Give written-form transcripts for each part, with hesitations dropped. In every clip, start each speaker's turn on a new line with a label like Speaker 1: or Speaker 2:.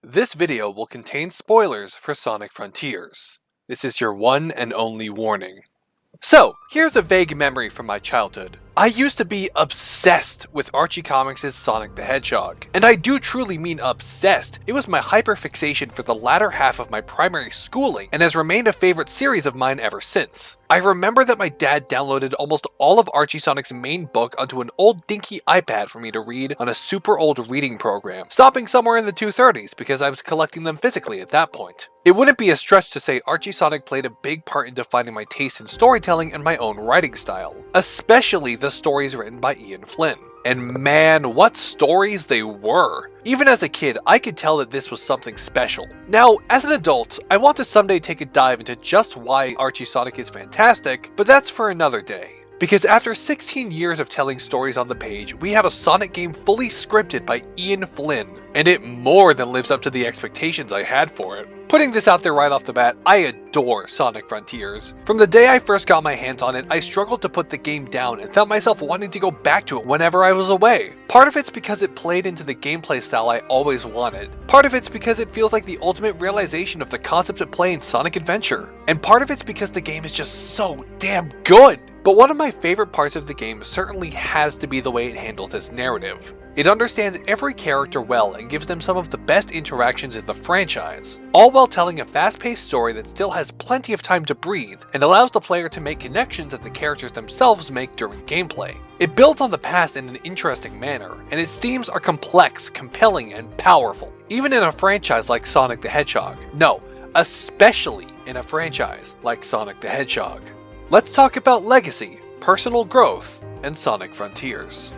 Speaker 1: This video will contain spoilers for Sonic Frontiers. This is your one and only warning. So, here's a vague memory from my childhood. I used to be obsessed with Archie Comics' Sonic the Hedgehog. And I do truly mean obsessed. It was my hyperfixation for the latter half of my primary schooling and has remained a favorite series of mine ever since. I remember that my dad downloaded almost all of Archie Sonic's main book onto an old dinky iPad for me to read on a super old reading program, stopping somewhere in the 230s because I was collecting them physically at that point. It wouldn't be a stretch to say Archie Sonic played a big part in defining my taste in storytelling and my own writing style, especially the stories written by Ian Flynn. And man, what stories they were! Even as a kid, I could tell that this was something special. Now, as an adult, I want to someday take a dive into just why Archie Sonic is fantastic, but that's for another day. Because after 16 years of telling stories on the page, we have a Sonic game fully scripted by Ian Flynn, and it more than lives up to the expectations I had for it. Putting this out there right off the bat, I adore Sonic Frontiers. From the day I first got my hands on it, I struggled to put the game down and found myself wanting to go back to it whenever I was away. Part of it's because it played into the gameplay style I always wanted. Part of it's because it feels like the ultimate realization of the concepts at play in Sonic Adventure. And part of it's because the game is just so damn good! But one of my favorite parts of the game certainly has to be the way it handles its narrative. It understands every character well and gives them some of the best interactions in the franchise, all while telling a fast-paced story that still has plenty of time to breathe and allows the player to make connections that the characters themselves make during gameplay. It builds on the past in an interesting manner, and its themes are complex, compelling, and powerful, even in a franchise like Sonic the Hedgehog. No, especially in a franchise like Sonic the Hedgehog. Let's talk about legacy, personal growth, and Sonic Frontiers.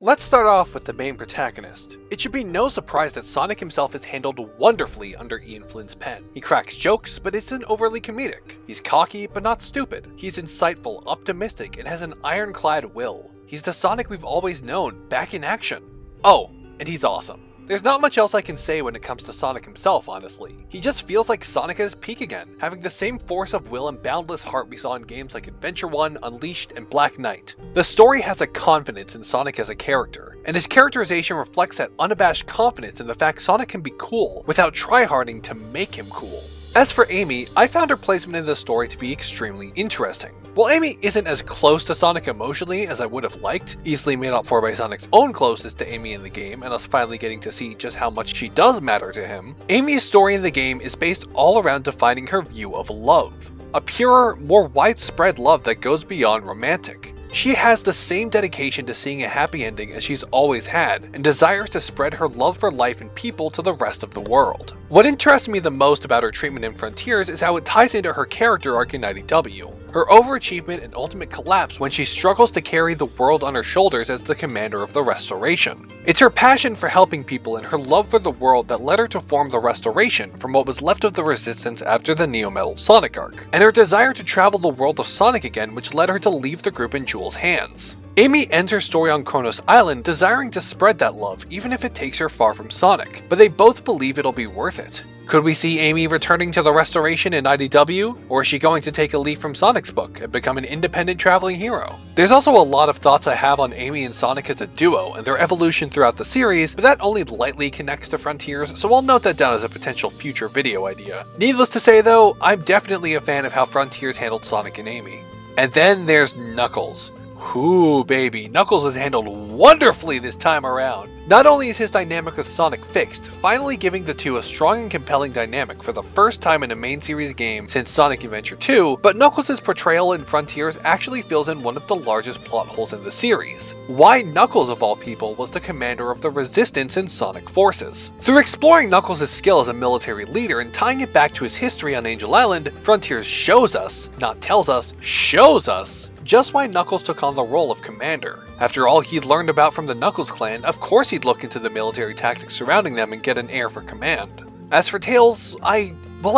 Speaker 1: Let's start off with the main protagonist. It should be no surprise that Sonic himself is handled wonderfully under Ian Flynn's pen. He cracks jokes, but isn't overly comedic. He's cocky, but not stupid. He's insightful, optimistic, and has an ironclad will. He's the Sonic we've always known, back in action. Oh, and he's awesome. There's not much else I can say when it comes to Sonic himself, honestly. He just feels like Sonic at his peak again, having the same force of will and boundless heart we saw in games like Adventure 1, Unleashed, and Black Knight. The story has a confidence in Sonic as a character, and his characterization reflects that unabashed confidence in the fact Sonic can be cool without tryharding to make him cool. As for Amy, I found her placement in the story to be extremely interesting. While Amy isn't as close to Sonic emotionally as I would have liked, easily made up for by Sonic's own closeness to Amy in the game and us finally getting to see just how much she does matter to him, Amy's story in the game is based all around defining her view of love. A purer, more widespread love that goes beyond romantic. She has the same dedication to seeing a happy ending as she's always had, and desires to spread her love for life and people to the rest of the world. What interests me the most about her treatment in Frontiers is how it ties into her character arc in IDW. Her overachievement and ultimate collapse when she struggles to carry the world on her shoulders as the commander of the Restoration. It's her passion for helping people and her love for the world that led her to form the Restoration from what was left of the Resistance after the Neo-Metal Sonic arc, and her desire to travel the world of Sonic again, which led her to leave the group in Jules' hands. Amy ends her story on Kronos Island desiring to spread that love even if it takes her far from Sonic, but they both believe it'll be worth it. Could we see Amy returning to the Restoration in IDW, or is she going to take a leaf from Sonic's book and become an independent traveling hero? There's also a lot of thoughts I have on Amy and Sonic as a duo and their evolution throughout the series, but that only lightly connects to Frontiers, so I'll note that down as a potential future video idea. Needless to say though, I'm definitely a fan of how Frontiers handled Sonic and Amy. And then there's Knuckles. Ooh baby, Knuckles is handled wonderfully this time around. Not only is his dynamic with Sonic fixed, finally giving the two a strong and compelling dynamic for the first time in a main series game since Sonic Adventure 2, but Knuckles' portrayal in Frontiers actually fills in one of the largest plot holes in the series. Why Knuckles of all people was the commander of the Resistance in Sonic Forces. Through exploring Knuckles' skill as a military leader and tying it back to his history on Angel Island, Frontiers shows us, not tells us, shows us, just why Knuckles took on the role of commander. After all he'd learned about from the Knuckles clan, of course he'd look into the military tactics surrounding them and get an heir for command. As for Tails, I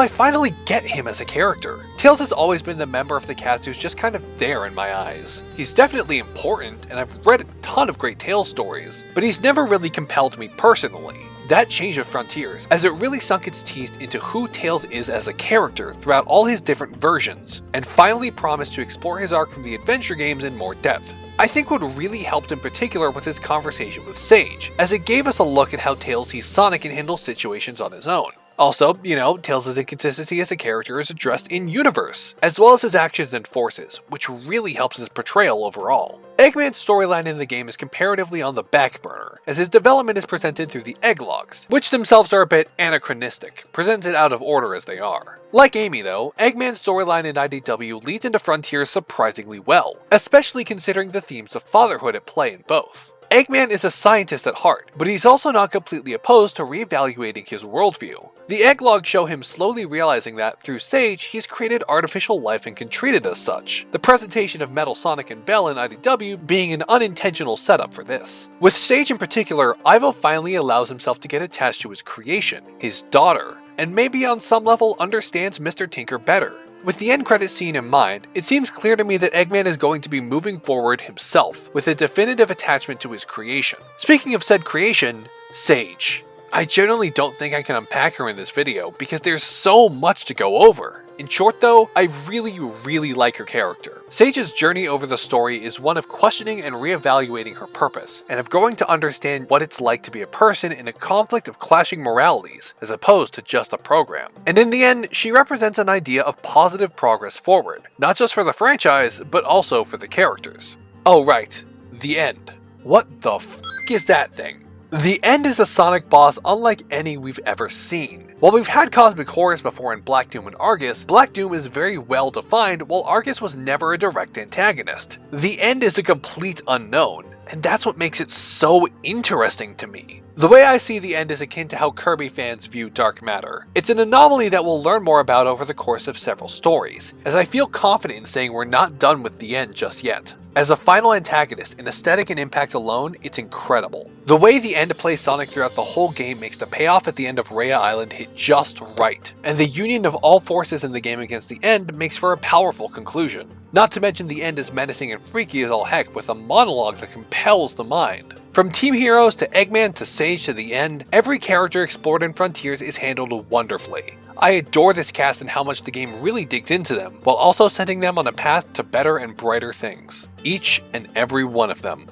Speaker 1: finally get him as a character. Tails has always been the member of the cast who's just kind of there in my eyes. He's definitely important, and I've read a ton of great Tails stories, but he's never really compelled me personally. That changed with Frontiers, as it really sunk its teeth into who Tails is as a character throughout all his different versions, and finally promised to explore his arc from the adventure games in more depth. I think what really helped in particular was his conversation with Sage, as it gave us a look at how Tails sees Sonic and handles situations on his own. Also, Tails' inconsistency as a character is addressed in universe, as well as his actions and forces, which really helps his portrayal overall. Eggman's storyline in the game is comparatively on the back burner, as his development is presented through the Egglogs, which themselves are a bit anachronistic, presented out of order as they are. Like Amy though, Eggman's storyline in IDW leads into Frontiers surprisingly well, especially considering the themes of fatherhood at play in both. Eggman is a scientist at heart, but he's also not completely opposed to reevaluating his worldview. The Egglogs show him slowly realizing that, through Sage, he's created artificial life and can treat it as such, the presentation of Metal Sonic and Bell in IDW being an unintentional setup for this. With Sage in particular, Ivo finally allows himself to get attached to his creation, his daughter, and maybe on some level understands Mr. Tinker better. With the end credits scene in mind, it seems clear to me that Eggman is going to be moving forward himself, with a definitive attachment to his creation. Speaking of said creation, Sage. I generally don't think I can unpack her in this video, because there's so much to go over. In short though, I really like her character. Sage's journey over the story is one of questioning and reevaluating her purpose, and of growing to understand what it's like to be a person in a conflict of clashing moralities, as opposed to just a program. And in the end, she represents an idea of positive progress forward, not just for the franchise, but also for the characters. Oh right, the end. What the f*** is that thing? The End is a Sonic boss unlike any we've ever seen. While we've had cosmic horrors before in Black Doom and Argus, Black Doom is very well defined while Argus was never a direct antagonist. The End is a complete unknown, and that's what makes it so interesting to me. The way I see The End is akin to how Kirby fans view Dark Matter. It's an anomaly that we'll learn more about over the course of several stories, as I feel confident in saying we're not done with The End just yet. As a final antagonist, in aesthetic and impact alone, it's incredible. The way The End plays Sonic throughout the whole game makes the payoff at the end of Rhea Island hit just right, and the union of all forces in the game against The End makes for a powerful conclusion. Not to mention The End is menacing and freaky as all heck with a monologue that compels the mind. From Team Heroes to Eggman to Sage to The End, every character explored in Frontiers is handled wonderfully. I adore this cast and how much the game really digs into them, while also setting them on a path to better and brighter things. Each and every one of them.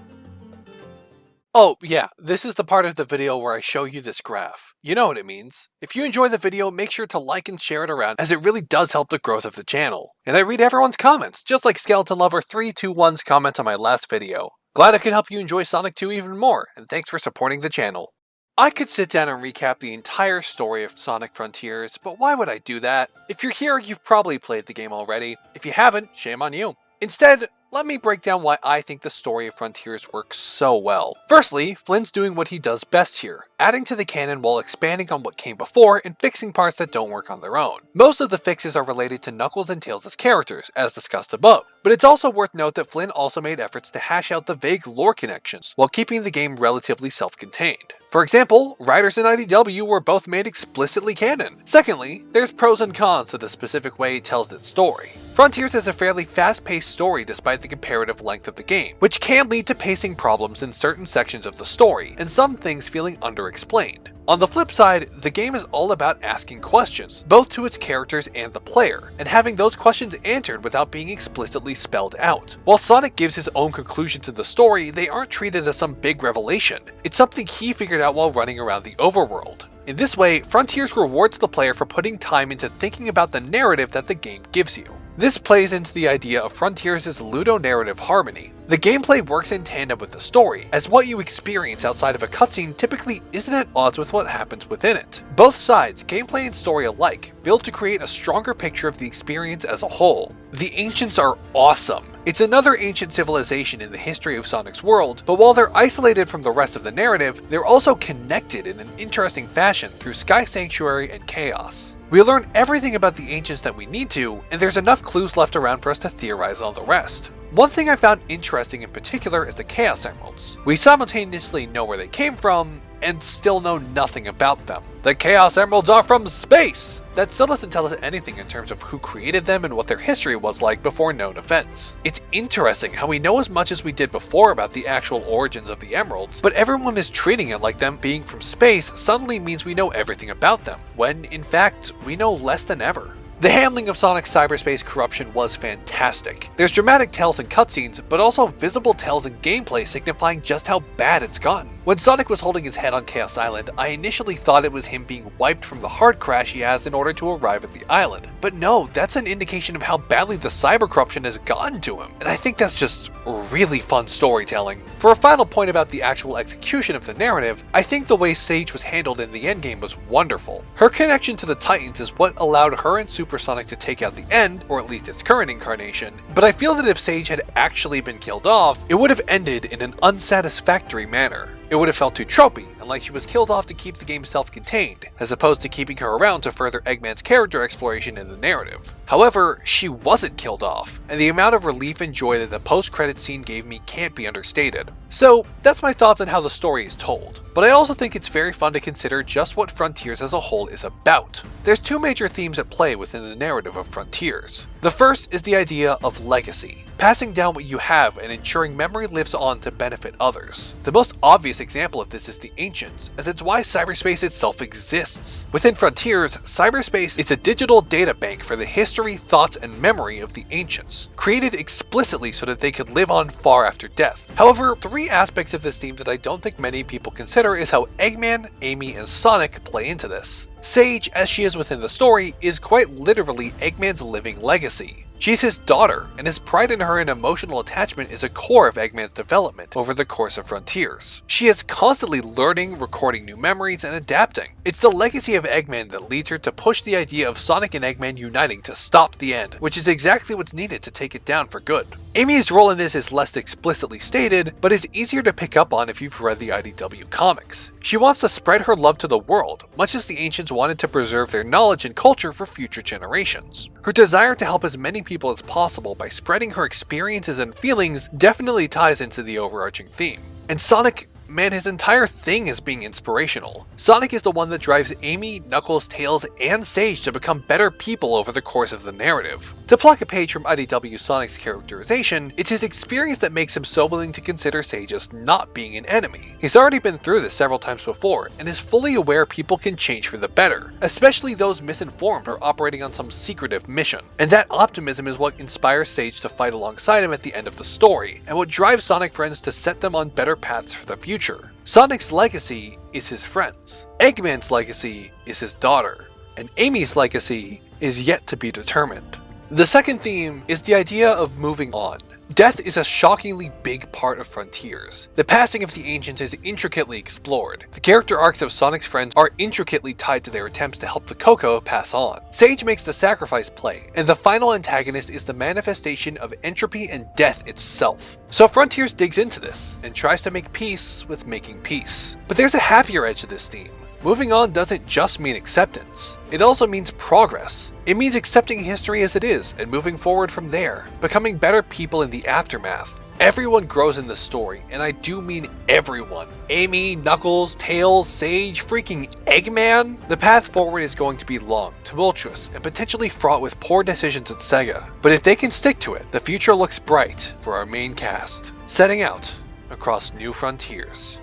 Speaker 1: Oh yeah, this is the part of the video where I show you this graph. You know what it means. If you enjoy the video, make sure to like and share it around, as it really does help the growth of the channel. And I read everyone's comments, just like Skeleton Lover 321's comment on my last video. Glad I could help you enjoy Sonic 2 even more, and thanks for supporting the channel. I could sit down and recap the entire story of Sonic Frontiers, but why would I do that? If you're here, you've probably played the game already. If you haven't, shame on you. Instead, let me break down why I think the story of Frontiers works so well. Firstly, Flynn's doing what he does best here, adding to the canon while expanding on what came before and fixing parts that don't work on their own. Most of the fixes are related to Knuckles and Tails' characters, as discussed above, but it's also worth note that Flynn also made efforts to hash out the vague lore connections while keeping the game relatively self-contained. For example, Riders and IDW were both made explicitly canon. Secondly, there's pros and cons to the specific way it tells its story. Frontiers has a fairly fast-paced story despite the comparative length of the game, which can lead to pacing problems in certain sections of the story, and some things feeling underexplained. On the flip side, the game is all about asking questions, both to its characters and the player, and having those questions answered without being explicitly spelled out. While Sonic gives his own conclusion to the story, they aren't treated as some big revelation. It's something he figured out while running around the overworld. In this way, Frontiers rewards the player for putting time into thinking about the narrative that the game gives you. This plays into the idea of Frontiers' ludonarrative harmony. The gameplay works in tandem with the story, as what you experience outside of a cutscene typically isn't at odds with what happens within it. Both sides, gameplay and story alike, build to create a stronger picture of the experience as a whole. The Ancients are awesome. It's another ancient civilization in the history of Sonic's world, but while they're isolated from the rest of the narrative, they're also connected in an interesting fashion through Sky Sanctuary and Chaos. We learn everything about the Ancients that we need to, and there's enough clues left around for us to theorize on the rest. One thing I found interesting in particular is the Chaos Emeralds. We simultaneously know where they came from, and still know nothing about them. The Chaos Emeralds are from space! That still doesn't tell us anything in terms of who created them and what their history was like before known events. It's interesting how we know as much as we did before about the actual origins of the emeralds, but everyone is treating it like them being from space suddenly means we know everything about them, when in fact we know less than ever. The handling of Sonic's cyberspace corruption was fantastic. There's dramatic tells and cutscenes, but also visible tells and gameplay signifying just how bad it's gotten. When Sonic was holding his head on Chaos Island, I initially thought it was him being wiped from the hard crash he has in order to arrive at the island. But no, that's an indication of how badly the cyber corruption has gotten to him, and I think that's just really fun storytelling. For a final point about the actual execution of the narrative, I think the way Sage was handled in the endgame was wonderful. Her connection to the Titans is what allowed her and Super Sonic to take out the End, or at least its current incarnation, but I feel that if Sage had actually been killed off, it would have ended in an unsatisfactory manner. It would have felt too tropey, and like she was killed off to keep the game self-contained, as opposed to keeping her around to further Eggman's character exploration in the narrative. However, she wasn't killed off, and the amount of relief and joy that the post-credit scene gave me can't be understated. So, that's my thoughts on how the story is told, but I also think it's very fun to consider just what Frontiers as a whole is about. There's two major themes at play within the narrative of Frontiers. The first is the idea of legacy, passing down what you have and ensuring memory lives on to benefit others. The most obvious example of this is the Ancients, as it's why cyberspace itself exists. Within Frontiers, cyberspace is a digital data bank for the history, thoughts, and memory of the Ancients, created explicitly so that they could live on far after death. However, three aspects of this theme that I don't think many people consider is how Eggman, Amy, and Sonic play into this. Sage, as she is within the story, is quite literally Eggman's living legacy. She's his daughter, and his pride in her and emotional attachment is a core of Eggman's development over the course of Frontiers. She is constantly learning, recording new memories, and adapting. It's the legacy of Eggman that leads her to push the idea of Sonic and Eggman uniting to stop the End, which is exactly what's needed to take it down for good. Amy's role in this is less explicitly stated, but is easier to pick up on if you've read the IDW comics. She wants to spread her love to the world, much as the Ancients wanted to preserve their knowledge and culture for future generations. Her desire to help as many people as possible by spreading her experiences and feelings definitely ties into the overarching theme. And Sonic, man, his entire thing is being inspirational. Sonic is the one that drives Amy, Knuckles, Tails, and Sage to become better people over the course of the narrative. To pluck a page from IDW Sonic's characterization, it's his experience that makes him so willing to consider Sage as not being an enemy. He's already been through this several times before, and is fully aware people can change for the better, especially those misinformed or operating on some secretive mission. And that optimism is what inspires Sage to fight alongside him at the end of the story, and what drives Sonic friends to set them on better paths for the future. Sonic's legacy is his friends, Eggman's legacy is his daughter, and Amy's legacy is yet to be determined. The second theme is the idea of moving on. Death is a shockingly big part of Frontiers. The passing of the Ancients is intricately explored. The character arcs of Sonic's friends are intricately tied to their attempts to help the Coco pass on. Sage makes the sacrifice play, and the final antagonist is the manifestation of entropy and death itself. So Frontiers digs into this, and tries to make peace with making peace. But there's a happier edge to this theme. Moving on doesn't just mean acceptance, it also means progress. It means accepting history as it is and moving forward from there, becoming better people in the aftermath. Everyone grows in the story, and I do mean everyone. Amy, Knuckles, Tails, Sage, freaking Eggman? The path forward is going to be long, tumultuous, and potentially fraught with poor decisions at Sega. But if they can stick to it, the future looks bright for our main cast, setting out across new frontiers.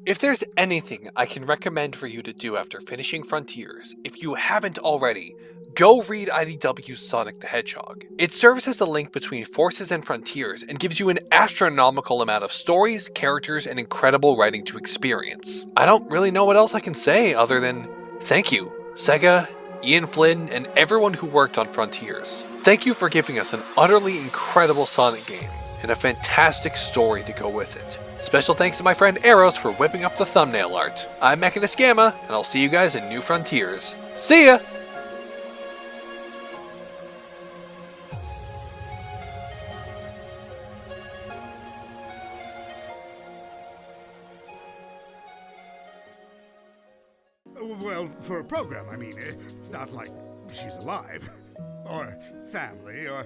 Speaker 1: If there's anything I can recommend for you to do after finishing Frontiers, if you haven't already, go read IDW's Sonic the Hedgehog. It serves as the link between Forces and Frontiers and gives you an astronomical amount of stories, characters, and incredible writing to experience. I don't really know what else I can say other than thank you, Sega, Ian Flynn, and everyone who worked on Frontiers. Thank you for giving us an utterly incredible Sonic game and a fantastic story to go with it. Special thanks to my friend Eros for whipping up the thumbnail art. I'm Mechanist, and I'll see you guys in New Frontiers. See ya!
Speaker 2: Well, for a program, I mean, it's not like she's alive. Or family, or...